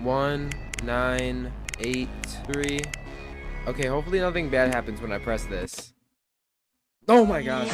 1983. Okay, hopefully nothing bad happens when I press this. Oh my gosh.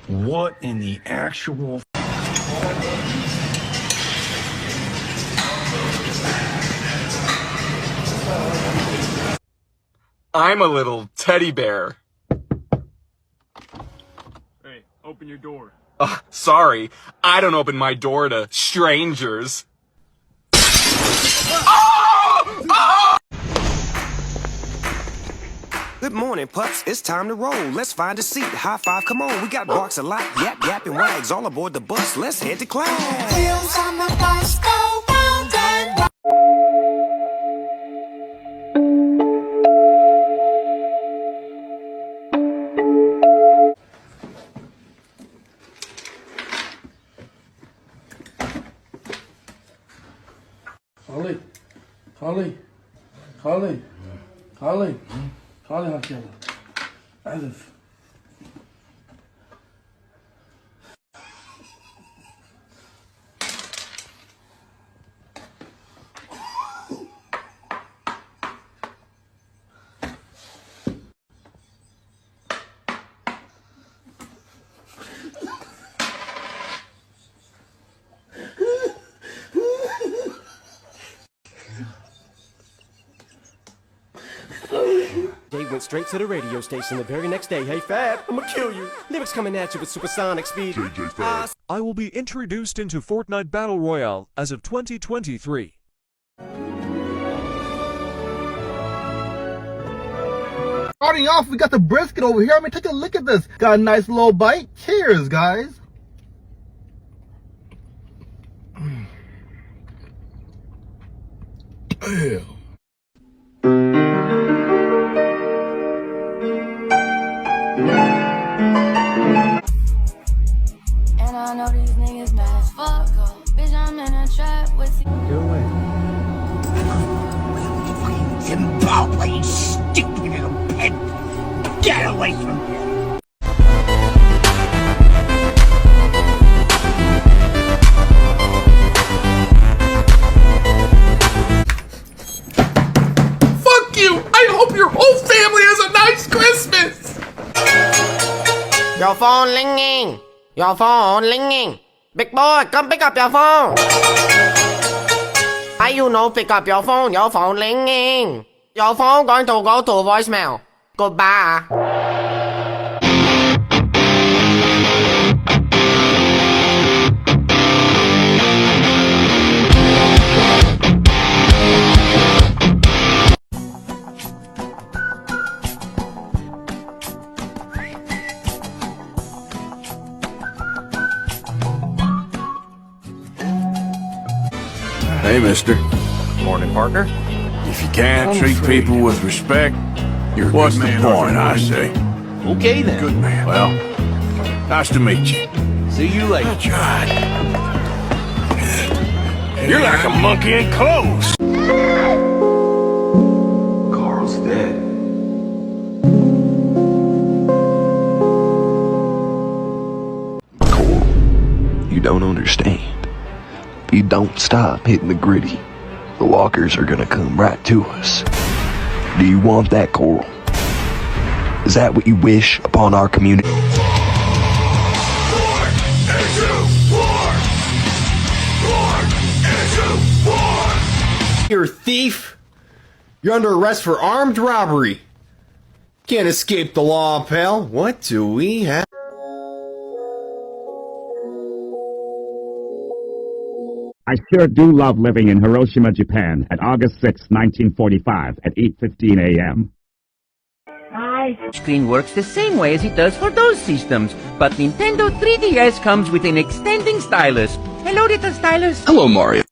What in the actual... I'm a little teddy bear. Hey, open your door. Sorry, I don't open my door to strangers. Good morning, pups. It's time to roll. Let's find a seat. High five, come on. We got barks a lot. Yap, yap, and wags all aboard the bus. Let's head to class. Wheels on the bus go round and round. Callie, Callie, Alif. They went straight to the radio station the very next day. Hey, Fab, I'ma kill you. Lyrics coming at you with supersonic speed. I will be introduced into Fortnite Battle Royale as of 2023. Starting off, we got the brisket over here. I mean, take a look at this. Got a nice little bite. Cheers, guys. Damn. And I know these niggas mad as fuck. Bitch, I'm in a trap with you. Get away. Zimbabwe, stupid little pig! Get away from here! Fuck you! I hope your whole family has a nice Christmas! Your phone ringing! Your phone ringing! Big boy, come pick up your phone! Why you no pick up your phone ringing! Your phone going to go to voicemail. Goodbye. Hey, mister. Morning, partner. If you can't treat people with respect, what's the point, I say? Okay, then. Good man. Well, nice to meet you. See you later. That's right. You're like a monkey in clothes. Carl's dead. Cole, you don't understand. If you don't stop hitting the gritty, the walkers are gonna come right to us. Do you want that, Coral? Is that what you wish upon our community? You're a thief. You're under arrest for armed robbery. Can't escape the law, pal. What do we have? I sure do love living in Hiroshima, Japan, at August 6, 1945, at 8:15 a.m. Bye. Screen works the same way as it does for those systems, but Nintendo 3DS comes with an extending stylus. Hello, little stylus. Hello, Mario.